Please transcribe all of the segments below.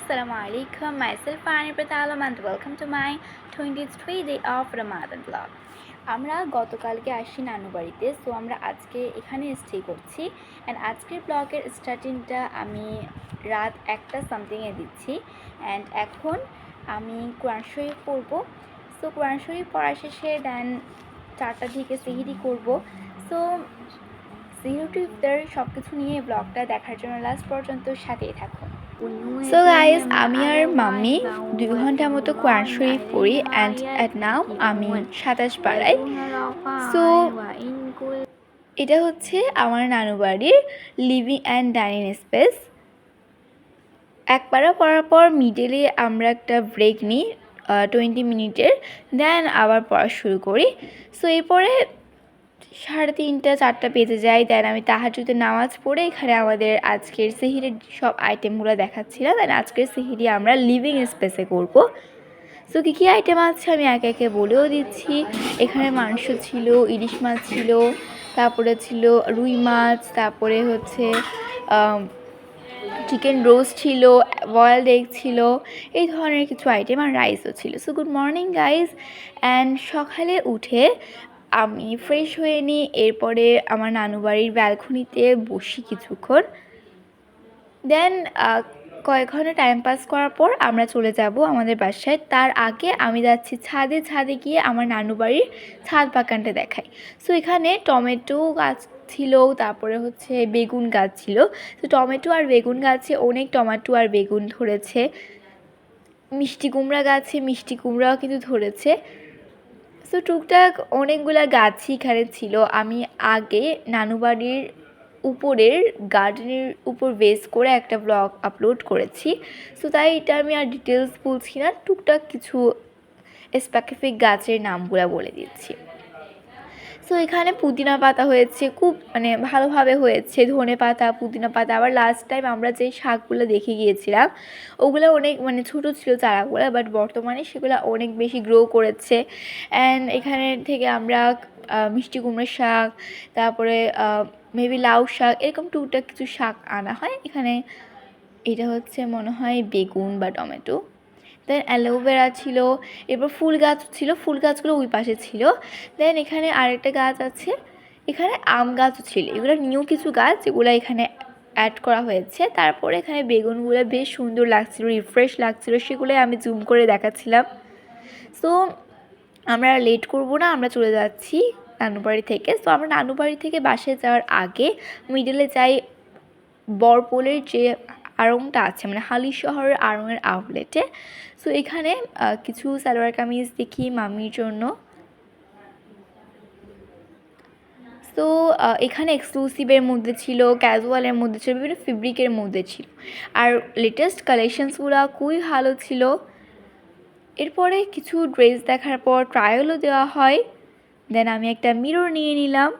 Assalamu alaikum. Myself Ani Pratalam and welcome to my 23 day of Ramadan vlog. আমরা গতকালকে আসি নানু বাড়িতে, সো আমরা আজকে এখানে স্টে করছি। অ্যান্ড আজকের ব্লগের স্টার্টিংটা আমি রাত 1টা সামথিংয়ে দিচ্ছি। অ্যান্ড এখন আমি কোরআন শরীফ পড়বো। সো কোরআন শরীফ পড়া শেষে দেন 4টার দিকে সেহরি করবো। সো সেহরি টু ইফতার সব কিছু নিয়ে ব্লগটা দেখার জন্য লাস্ট পর্যন্ত সাথেই থাকুন। সো গাইজ, আমি আর মাম্মি 2 ঘন্টা মতো কোরআন শরীফ পড়ি অ্যান্ড অ্যাট নাও আমি 27 পাড়ায়। সো এটা হচ্ছে আমার নানু বাড়ির লিভিং অ্যান্ড ডাইনিং স্পেস। এক পাড়া পড়ার পর মিডলে আমরা একটা ব্রেক নিই 20 মিনিটের, দেন আবার পড়া শুরু করি। সো এরপরে 3:30 4টা বেজে যায়। দেন আমি তাহাজ্জুদের নামাজ পড়ে এখানে আমাদের আজকের সেহরির সব আইটেমগুলো দেখাচ্ছিলাম। দেন আজকের সেহরি আমরা লিভিং স্পেসে করব। সো কী আইটেম আছে আমি একে একে বলেও দিচ্ছি। এখানে মাংস ছিল, ইলিশ মাছ ছিল, তারপরে ছিল রুই মাছ, তারপরে হচ্ছে চিকেন রোস্ট ছিল, বয়েলড এগ ছিল, এই ধরনের কিছু আইটেম, আর রাইসও ছিল। So good morning guys. And সকালে উঠে আমি ফ্রেশ হয়ে নিই। এরপরে আমার নানু বাড়ির ব্যালকনিতে বসি কিছুক্ষণ। দেন কয়েক ঘন্টা টাইম পাস করার পর আমরা চলে যাব আমাদের বাসায়। তার আগে আমি যাচ্ছি ছাদে গিয়ে আমার নানু বাড়ির ছাদ বাগানটা দেখাই। সো এখানে টমেটো গাছ ছিল, তারপরে হচ্ছে বেগুন গাছ ছিল। তো টমেটো আর বেগুন গাছে অনেক টমেটো আর বেগুন ধরেছে। মিষ্টি কুমড়া গাছে মিষ্টি কুমড়াও কিন্তু ধরেছে। সো টুকটাক অনেকগুলো গাছই এখানে ছিল। আমি আগে নানু বাড়ির উপরের গার্ডেনের উপর বেস করে একটা ব্লগ আপলোড করেছি। সো তাই এটা আমি আর ডিটেলস বলছি না, টুকটাক কিছু স্পেসিফিক গাছের নামগুলো বলে দিচ্ছি। সো এখানে পুদিনা পাতা হয়েছে, খুব ভালোভাবে হয়েছে, ধনে পাতা, পুদিনা পাতা। আবার লাস্ট টাইম আমরা যে শাকগুলো দেখে গিয়েছিলাম ওগুলো অনেক ছোটো ছিল চারাগুলো, বাট বর্তমানে সেগুলো অনেক বেশি গ্রো করেছে। অ্যান্ড এখানে থেকে আমরা মিষ্টি কুমড়োর শাক, তারপরে মেবি লাউ শাক, এরকম টুকটাক কিছু শাক আনা হয় এখানে। এটা হচ্ছে মনে হয় বেগুন বা টমেটো। দেন অ্যালোভেরা ছিল, এরপর ফুল গাছ ছিল, ফুল গাছগুলো ওই পাশে ছিল। দেন এখানে আরেকটা গাছ আছে, এখানে আম গাছও ছিল। এগুলো নিউ কিছু গাছ যেগুলো এখানে অ্যাড করা হয়েছে। তারপরে এখানে বেগুনগুলো বেশ সুন্দর লাগছিল, রিফ্রেশ লাগছিল, সেগুলোই আমি জুম করে দেখাচ্ছিলাম। সো আমরা লেট করব না, আমরা চলে যাচ্ছি নানু বাড়ি থেকে। সো আমরা নানু বাড়ি থেকে বাসায় যাওয়ার আগে মিডলে যাই বরপোলের যে আড়ংটা আছে, হালি শহরের আড়ংয়ের আউটলেটে। সো এখানে কিছু সালোয়ার কামিজ দেখি মামির জন্য। সো এখানে এক্সক্লুসিভের মধ্যে ছিল, ক্যাজুয়ালের মধ্যে ছিল, বিভিন্ন ফেব্রিকের মধ্যে ছিল, আর লেটেস্ট কালেকশানসগুলো খুবই ভালো ছিল। এরপরে কিছু ড্রেস দেখার পর ট্রায়ালও দেওয়া হয়। দেন আমি একটা মিরর নিয়ে নিলাম।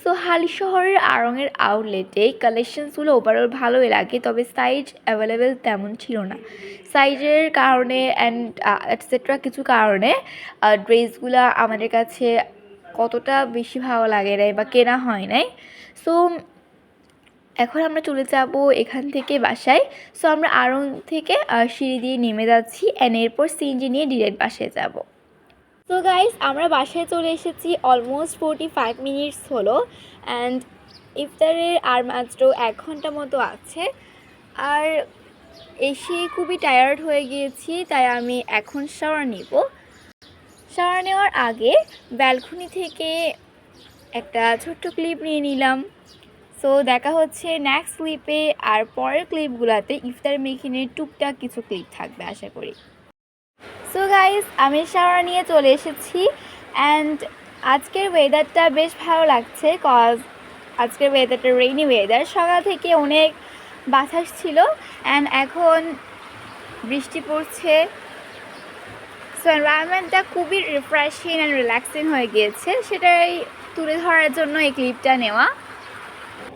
সো হালি শহরের আড়ংয়ের আউটলেটে কালেকশানসগুলো ওভারঅল ভালোই লাগে, তবে সাইজ অ্যাভেলেবেল তেমন ছিল না। সাইজের কারণে অ্যান্ড এটসেট্রা কিছু কারণে ড্রেসগুলো আমাদের কাছে কতটা বেশি ভালো লাগে নাই বা কেনা হয় নাই। সো এখন আমরা চলে যাব এখান থেকে বাসায়। সো আমরা আড়ং থেকে সিঁড়ি দিয়ে নেমে যাচ্ছি, অ্যান্ড এরপর সিএনজি নিয়ে ডিরেক্ট বাসায় যাব। সো গাইস, আমরা বাসায় চলে এসেছি, অলমোস্ট 45 মিনিটস হলো। অ্যান্ড ইফতারের আর মাত্র 1 ঘন্টা মতো আছে। আর এসে খুবই টায়ার্ড হয়ে গিয়েছি, তাই আমি এখন শাওয়ার নেব। শাওয়ার নেওয়ার আগে ব্যালকনি থেকে একটা ছোট্ট ক্লিপ নিয়ে নিলাম। সো দেখা হচ্ছে নেক্সট ক্লিপে, আর পরের ক্লিপগুলোতে ইফতার মেকিংয়ের টুকটাক কিছু ক্লিপ থাকবে আশা করি। সো গাইস, আমি শাওয়ার নিয়ে চলে এসেছি। অ্যান্ড আজকের ওয়েদারটা বেশ ভালো লাগছে, কজ আজকের ওয়েদারটা রেইনি ওয়েদার। সকাল থেকে অনেক বাতাস ছিল, অ্যান্ড এখন বৃষ্টি পড়ছে। সো এনভায়রনমেন্টটা খুবই রিফ্রেশিং অ্যান্ড রিল্যাক্সিং হয়ে গিয়েছে, সেটাই তুলে ধরার জন্য এই ক্লিপটা নেওয়া।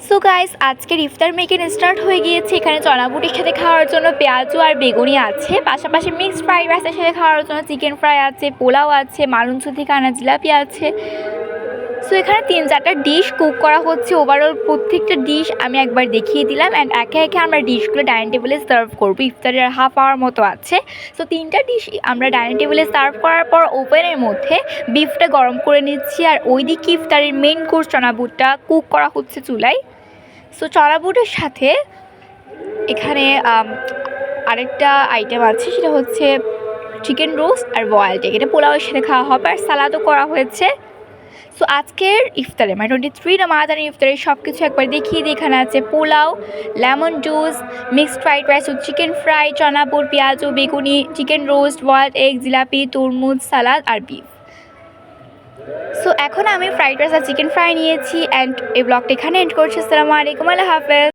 সো গাইস, আজকের ইফতার মেকিং স্টার্ট হয়ে গিয়েছে। এখানে চনাবুটির সাথে খাওয়ার জন্য পেঁয়াজু আর বেগুনি আছে, পাশাপাশি মিক্সড ফ্রাইড রাইসের সাথে খাওয়ার জন্য চিকেন ফ্রাই আছে, পোলাও আছে, মালুনসু থেকে আনা জিলাপি আছে। সো এখানে 3-4টা ডিশ কুক করা হচ্ছে। ওভারঅল প্রত্যেকটা ডিশ আমি একবার দেখিয়ে দিলাম অ্যান্ড একে একে আমরা ডিশগুলো ডাইনিং টেবিলে সার্ভ করবো। ইফতারের হাফ আওয়ার মতো আছে। সো 3টা ডিশ আমরা ডাইনিং টেবিলে সার্ভ করার পর ওভেনের মধ্যে বিফটা গরম করে নিচ্ছি, আর ওইদিকে ইফতারের মেইন কোর্স চনা বুটটা কুক করা হচ্ছে চুলায়। সো চনা বুটের সাথে এখানে আরেকটা আইটেম আছে, সেটা হচ্ছে চিকেন রোস্ট আর বয়েলড এগ। এটা পোলাওয়ের সাথে খাওয়া হবে, আর সালাদও করা হয়েছে। সো আজকের ইফতারে মানে 23 রামাদান ইফতারে সব কিছু একবার দেখিয়ে দিই। এখানে আছে pulao, lemon juice, mixed fried rice ও চিকেন ফ্রাই, চনা বুট, পেঁয়াজ ও বেগুনি, চিকেন রোস্ট, বয়েলড এগ, জিলাপি, তরমুজ, সালাদ আর বিফ। সো এখন আমি ফ্রাইড রাইস আর চিকেন ফ্রাই নিয়েছি অ্যান্ড এই ব্লগটা এখানে এন্ড করছি। আসসালামু আলাইকুম, আল্লাহ হাফেজ।